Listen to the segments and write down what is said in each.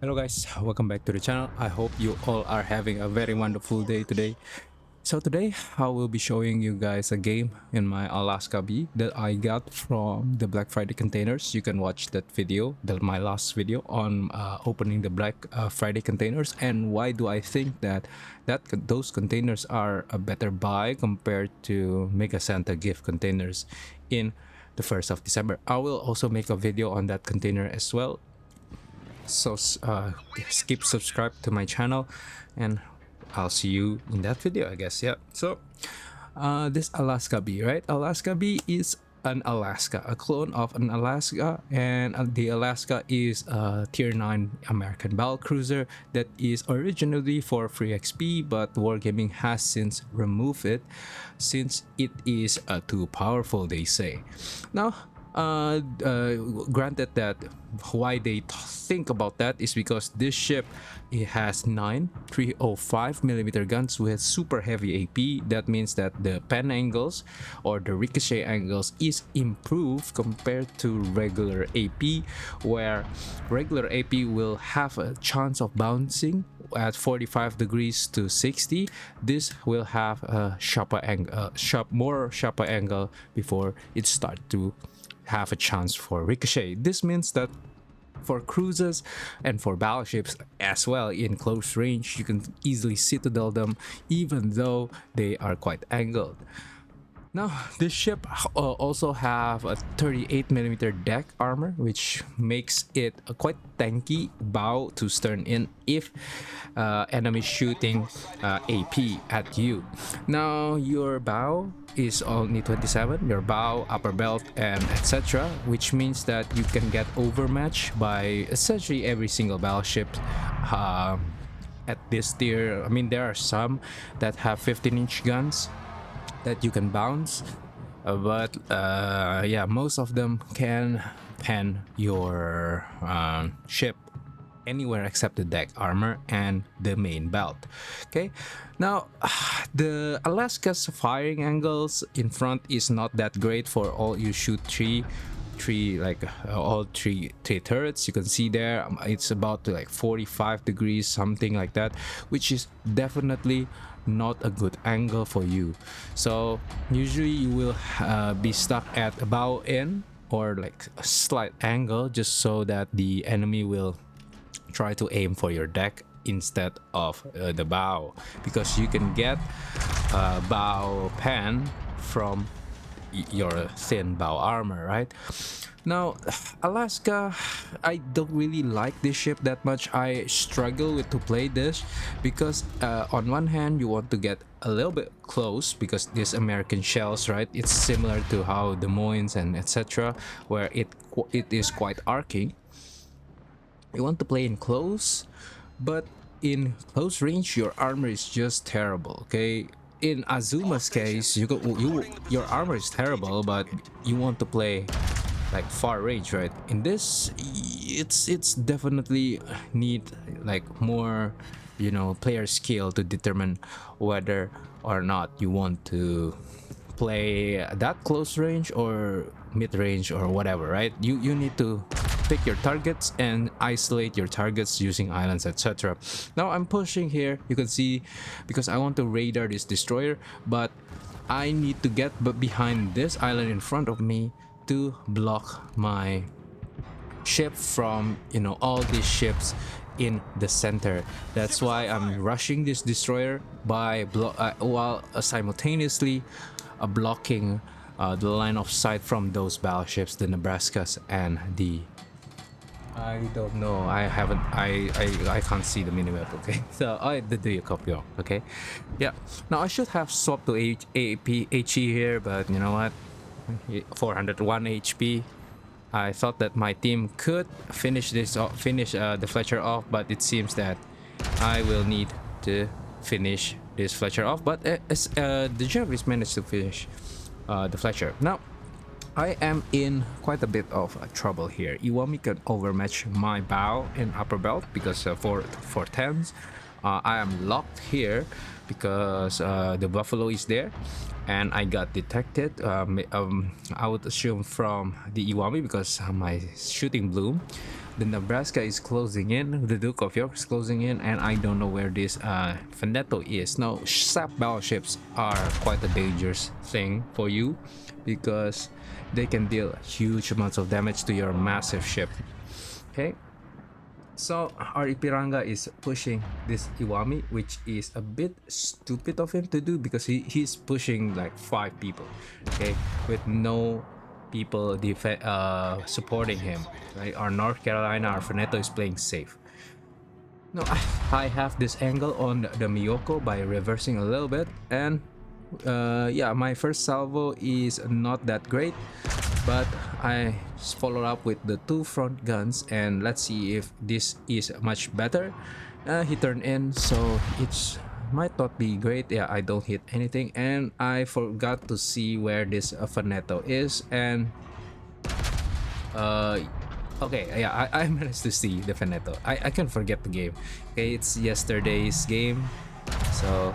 Hello guys, welcome back to the channel. I hope you all are having a very wonderful day today. So today I will be showing you guys a game in my Alaska B that I got from the Black Friday containers. You can watch that video, my last video on opening the Black Friday containers, and why do I think that those containers are a better buy compared to Mega Santa gift containers in the 1st of December. I will also make a video on that container as well, so skip subscribe to my channel and I'll see you in that video, I guess. Yeah, so this Alaska B, right? Alaska B is an Alaska, a clone of an Alaska, and the Alaska is a tier 9 American battle cruiser that is originally for free XP, but Wargaming has since removed it since it is too powerful, they say. Now granted that why they think about that is because this ship, it has 9 305mm guns with super heavy AP. That means that the pen angles or the ricochet angles is improved compared to regular AP, where regular AP will have a chance of bouncing at 45 degrees to 60. This will have a sharper angle, more sharper angle before it start to have a chance for ricochet. This means that for cruisers and for battleships as well, in close range you can easily citadel them even though they are quite angled. Now, this ship also have a 38mm deck armor, which makes it a quite tanky bow to stern in if enemy shooting AP at you. Now, your bow is only 27, your bow, upper belt, and etc., which means that you can get overmatched by essentially every single battleship at this tier. I mean, there are some that have 15-inch guns that you can bounce, but yeah, most of them can pen your ship anywhere except the deck armor and the main belt. Okay, now the Alaska's firing angles in front is not that great for all you shoot three all three turrets. You can see there it's about to like 45 degrees, something like that, which is definitely not a good angle for you. So usually you will be stuck at a bow in or like a slight angle, just so that the enemy will try to aim for your deck instead of the bow, because you can get bow pen from your thin bow armor, right? Now, Alaska, I don't really like this ship that much. I struggle with to play this because on one hand you want to get a little bit close because these American shells, right? It's similar to how Des Moines and etc., where it is quite arcing. You want to play in close, but in close range your armor is just terrible. Okay, in Azuma's case, your armor is terrible, but you want to play like far range, right? In this, it's definitely need like more, you know, player skill to determine whether or not you want to play that close range or mid range or whatever, right? You need to pick your targets and isolate your targets using islands, etc. Now I'm pushing here, you can see, because I want to radar this destroyer, but I need to get behind this island in front of me to block my ship from, you know, all these ships in the center. That's why I'm rushing this destroyer by while simultaneously blocking the line of sight from those battleships, the Nebraskas and the, I don't know, I haven't, I can't see the minimap. Okay, so I did do a copy of. Okay, yeah, now I should have swapped to HE here, but you know what, 401 HP. I thought that my team could finish this off, the Fletcher off, but it seems that I will need to finish this Fletcher off. But the Jeffries managed to finish the Fletcher. Now I am in quite a bit of trouble here. Iwami can overmatch my bow and upper belt because for 10s I am locked here because the buffalo is there, and I got detected. I would assume from the Iwami because my shooting bloom. The Nebraska is closing in, the Duke of York is closing in, and I don't know where this Veneto is. Now, sap battleships are quite a dangerous thing for you because they can deal huge amounts of damage to your massive ship. Okay, so our Ipiranga is pushing this Iwami, which is a bit stupid of him to do because he's pushing like 5 people, okay, with no people supporting him. Right, our North Carolina, our Veneto is playing safe. No, I have this angle on the Miyoko by reversing a little bit, and yeah, my first salvo is not that great, but I followed up with the 2 front guns, and let's see if this is much better. He turned in, so it's might not be great. Yeah, I don't hit anything, and I forgot to see where this Veneto is, and uh okay, yeah, I managed to see the Veneto. I can forget the game. Okay, it's yesterday's game, so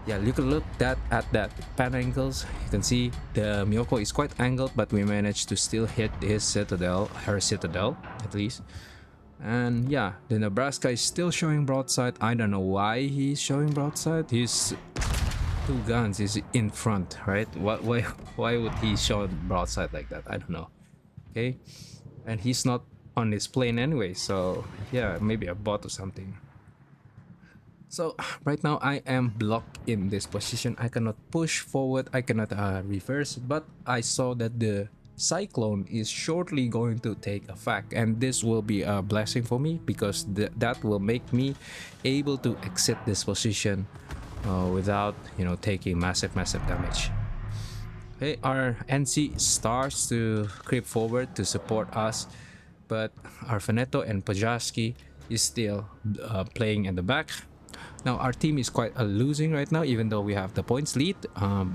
yeah, you can look at that pan angles. You can see the Miyoko is quite angled, but we managed to still hit his citadel, her citadel at least. And yeah, the Nebraska is still showing broadside. I don't know why he's showing broadside. His 2 guns is in front, right? Why would he show broadside like that? I don't know. Okay, and he's not on his plane anyway, so yeah, maybe a bot or something. So right now I am blocked in this position. I cannot push forward, I cannot reverse, but I saw that the cyclone is shortly going to take effect, and this will be a blessing for me because that will make me able to exit this position without, you know, taking massive damage. Okay, our NC starts to creep forward to support us, but our Veneto and Pajaski is still playing in the back. Now our team is quite losing right now, even though we have the points lead,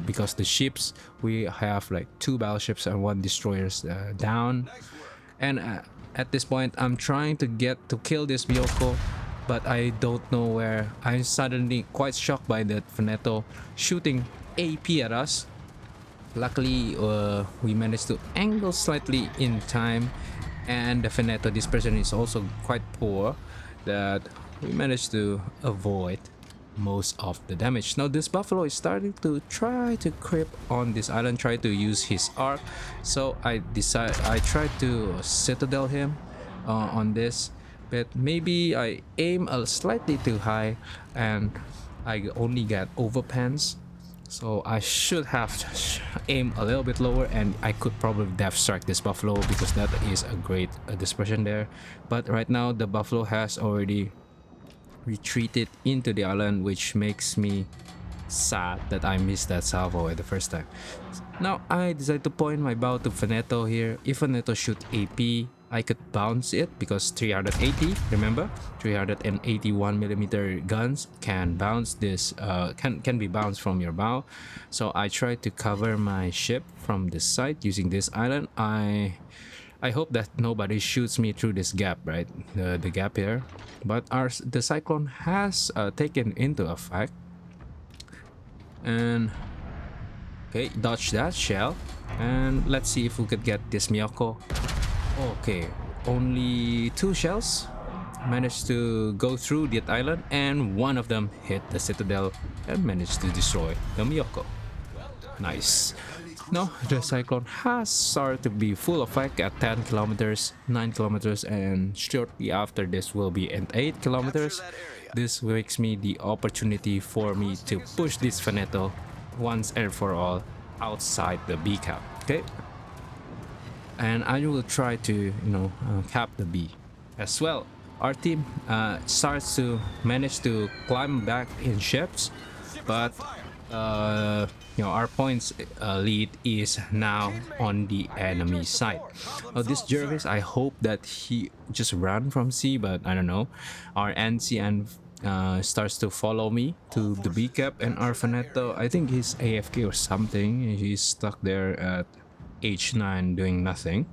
because the ships, we have like 2 battleships and 1 destroyers down. And at this point, I'm trying to get to kill this Miyoko, but I don't know where. I'm suddenly quite shocked by that Veneto shooting AP at us. Luckily, we managed to angle slightly in time, and the Veneto dispersion is also quite poor, that we managed to avoid most of the damage. Now this buffalo is starting to try to creep on this island, try to use his arc, so I tried to citadel him on this, but maybe I aim a slightly too high and I only get overpans. So I should have aimed a little bit lower, and I could probably death strike this buffalo because that is a great dispersion there. But right now the buffalo has already retreated into the island, which makes me sad that I missed that salvo at the first time. Now I decided to point my bow to Veneto here. If Veneto shoot AP, I could bounce it because 380, remember, 381mm guns can bounce this, can be bounced from your bow. So I tried to cover my ship from this side using this island. I hope that nobody shoots me through this gap, right? The gap here. But the cyclone has taken into effect. And okay, dodge that shell. And let's see if we could get this Miyoko. Okay, only 2 shells managed to go through that island, and one of them hit the citadel and managed to destroy the Miyoko. Nice. Now the cyclone has started to be full effect at 10 kilometers, 9 kilometers, and shortly after this will be at 8 kilometers. This makes me the opportunity for me to push this Veneto once and for all outside the B cap. Okay, and I will try to, you know, cap the B as well. Our team starts to manage to climb back in ships, but you know, our points lead is now on the enemy side. This Jervis, I hope that he just ran from C, but I don't know. Our NC and starts to follow me to the B cap, and our Veneto, I think he's AFK or something. He's stuck there at H9 doing nothing.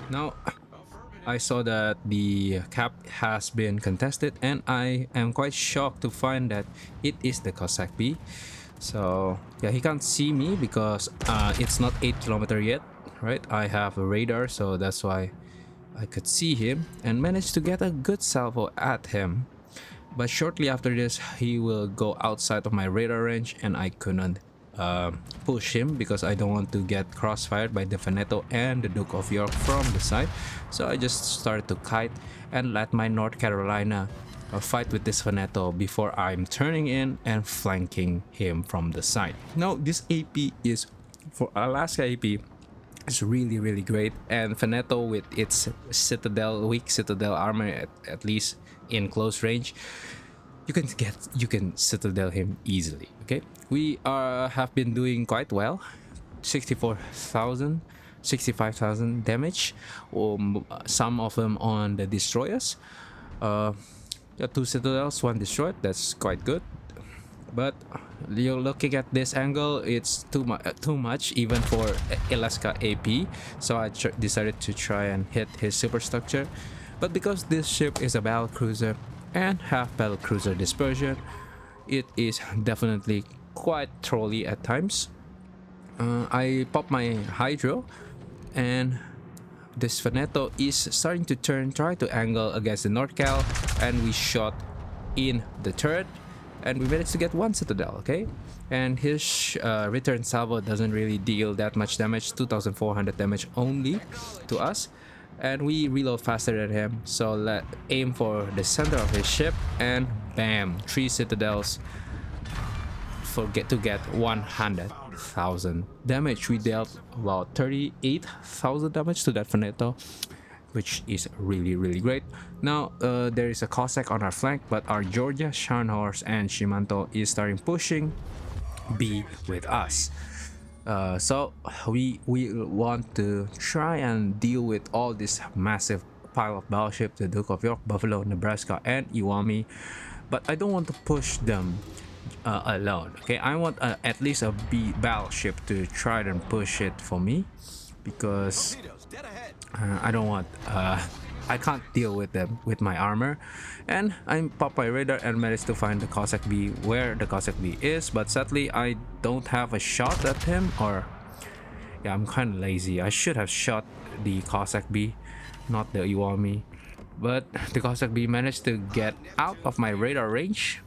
Now I saw that the cap has been contested, and I am quite shocked to find that it is the Cossack B. So yeah, he can't see me because it's not 8 kilometers yet, right? I have a radar, so that's why I could see him and managed to get a good salvo at him. But shortly after this, he will go outside of my radar range, and I couldn't push him because I don't want to get crossfired by the Veneto and the Duke of York from the side. So I just started to kite and let my North Carolina fight with this Veneto before I'm turning in and flanking him from the side. Now this AP is, for Alaska AP, is really great, and Veneto with its weak citadel armor, at least in close range, you can citadel him easily. Okay, we have been doing quite well, 64,000 65,000 damage, some of them on the destroyers. Yeah, 2 citadels, 1 destroyed, that's quite good. But you're looking at this angle, it's too much even for Alaska AP, so I decided to try and hit his superstructure. But because this ship is a battle cruiser and have battle cruiser dispersion, it is definitely quite trolly at times. I pop my hydro, and this Veneto is starting to try to angle against the North Cal, and we shot in the turret, and we managed to get 1 citadel. Okay, and his return salvo doesn't really deal that much damage, 2,400 damage only to us, and we reload faster than him. So let aim for the center of his ship, and bam, 3 citadels to get 100,000 damage. We dealt about 38,000 damage to that Veneto, which is really great. Now there is a Cossack on our flank, but our Georgia, Scharnhorst, and Shimanto is starting pushing B with us. So we want to try and deal with all this massive pile of battleships, the Duke of York, Buffalo, Nebraska, and Iwami, but I don't want to push them alone. Okay, I want at least a B battleship to try and push it for me, because I don't want I can't deal with them with my armor. And I pop my radar and managed to find the Cossack B where the Cossack B is, but sadly I don't have a shot at him, or yeah, I'm kind of lazy. I should have shot the Cossack B, not the Iwami, but the Cossack B managed to get out of my radar range.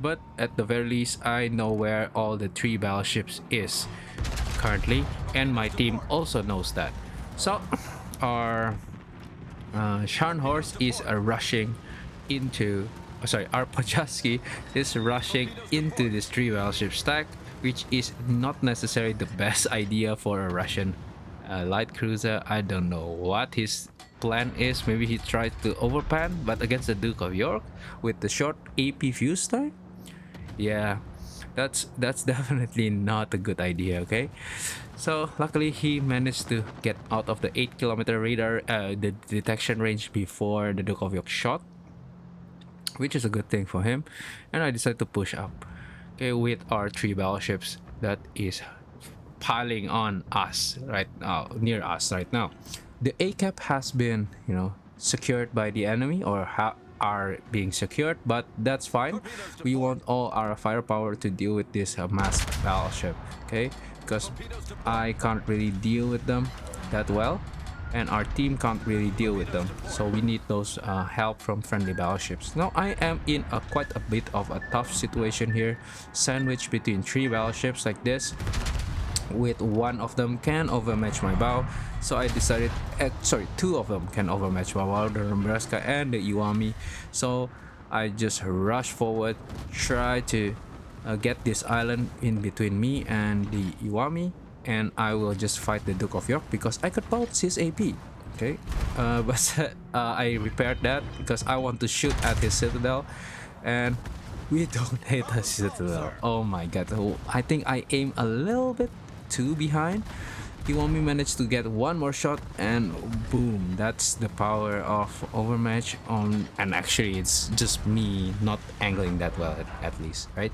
But at the very least, I know where all the 3 battleships is currently, and my team also knows that. So our Scharnhorst is rushing into, our Pajaski is rushing into this 3 battleship stack, which is not necessarily the best idea for a Russian light cruiser. I don't know what his plan is. Maybe he tried to overpan, but against the Duke of York with the short AP fuse time, yeah, that's definitely not a good idea. Okay, so luckily he managed to get out of the 8 kilometer radar, the detection range, before the Duke of York shot, which is a good thing for him. And I decided to push up, okay, with our 3 battleships that is piling on us right now, near us right now. The A cap has been, secured by the enemy, or are being secured, but that's fine. We want all our firepower to deal with this massive battleship, okay, because I can't really deal with them that well, and our team can't really deal with them, so we need those help from friendly battleships. Now I am in quite a bit of a tough situation here, sandwiched between 3 battleships like this, with 1 of them can overmatch my bow. So I decided, 2 of them can overmatch my bow, the Nebraska and the Iwami. So I just rush forward, try to get this island in between me and the Iwami, and I will just fight the Duke of York because I could bounce his AP. Okay, but I repaired that because I want to shoot at his citadel, and we don't hit a citadel. Oh my god, I think I aim a little bit too behind. Iwami managed to get 1 more shot, and boom, that's the power of overmatch on. And actually it's just me not angling that well, at least, right?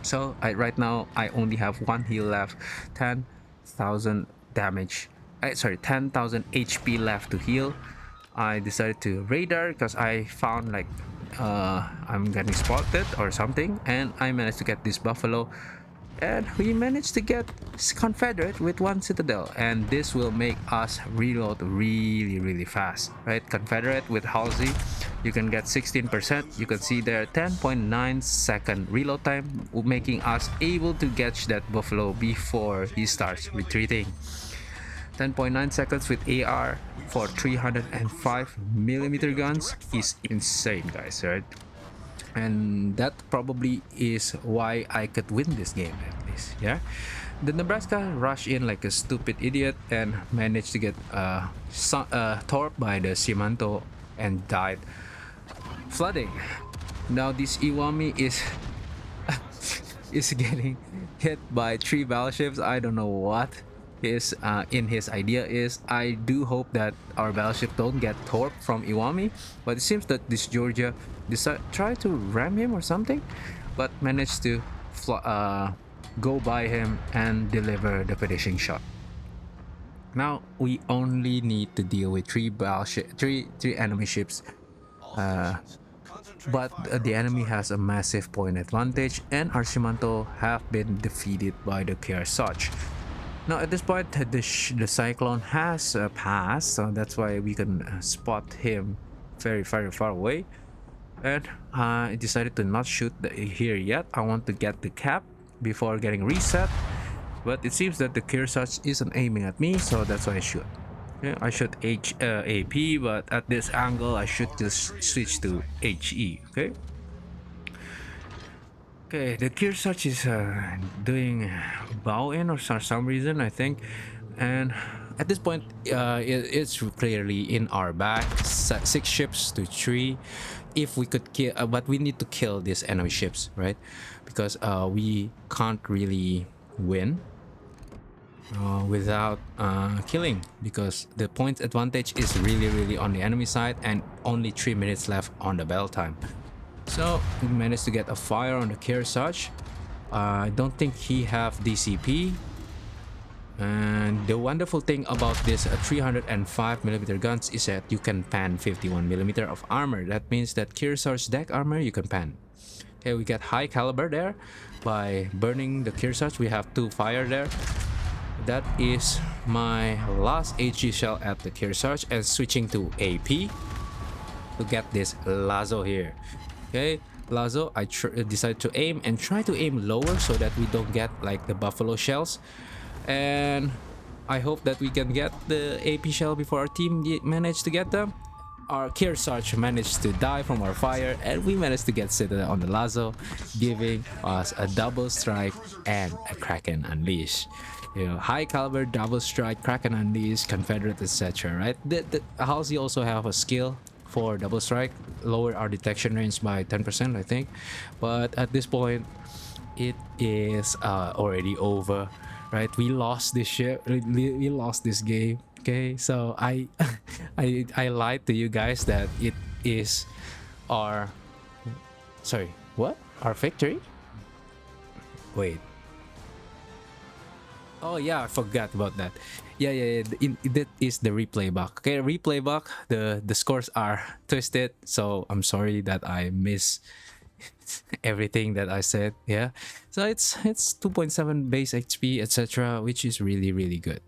So right now I only have 1 heal left, 10,000 damage sorry, 10,000 HP left to heal. I decided to radar because I found like I'm getting spotted or something, and I managed to get this buffalo, and we managed to get Confederate with one citadel, and this will make us reload really fast, right? Confederate with Halsey, you can get 16%. You can see there 10.9-second reload time, making us able to catch that buffalo before he starts retreating. 10.9 seconds with AR for 305mm guns is insane, guys, right? And that probably is why I could win this game, at least. Yeah, the Nebraska rushed in like a stupid idiot and managed to get torped by the Simanto and died flooding. Now this Iwami is is getting hit by 3 battleships. I don't know what his in his idea is. I do hope that our battleship don't get torped from Iwami, but it seems that this Georgia try to ram him or something, but managed to go by him and deliver the finishing shot. Now we only need to deal with three enemy ships, but the enemy has a massive point advantage, and our Shimanto have been defeated by the Kearsarge. Now at this point, the cyclone has passed, so that's why we can spot him very far away. And I decided to not shoot here yet. I want to get the cap before getting reset, but it seems that the Kearsarge isn't aiming at me, so that's why I shoot. Yeah, I should AP, but at this angle I should just switch to HE. Okay, the Kearsarge is doing bow in or for some reason, I think, and at this point it's clearly in our back, 6 ships to 3. If we could kill, but we need to kill these enemy ships, right? Because we can't really win without killing, because the point advantage is really on the enemy side, and only 3 minutes left on the battle time. So we managed to get a fire on the Kearsarge. I don't think he have DCP. And the wonderful thing about this 305mm guns is that you can pan 51mm of armor. That means that Kearsarge deck armor you can pan. Okay, we get high caliber there by burning the Kearsarge. We have 2 fire there. That is my last HG shell at the Kearsarge, and switching to AP to get this Lazo here. Okay, Lazo, I decided to aim and try to aim lower so that we don't get like the buffalo shells, and I hope that we can get the AP shell before our team managed to get them. Our Kearsarge managed to die from our fire, and we managed to get Citadel on the Lazo, giving us a double strike and a Kraken Unleash. You know, high caliber, double strike, Kraken Unleash, Confederate, etc. Right? The Halsey also have a skill for double strike, lower our detection range by 10%, I think. But at this point, it is already over, right? We lost this ship. We lost this game. Okay, so I lied to you guys that it is our, sorry, what? Our victory? Wait. Oh yeah, I forgot about that. Yeah. That is the replay bug. Okay, replay bug. The scores are twisted, so I'm sorry that I miss everything that I said. Yeah, so it's 2.7 base HP, etc., which is really good.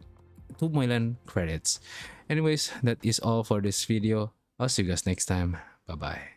2 million credits. Anyways, that is all for this video. I'll see you guys next time. Bye bye.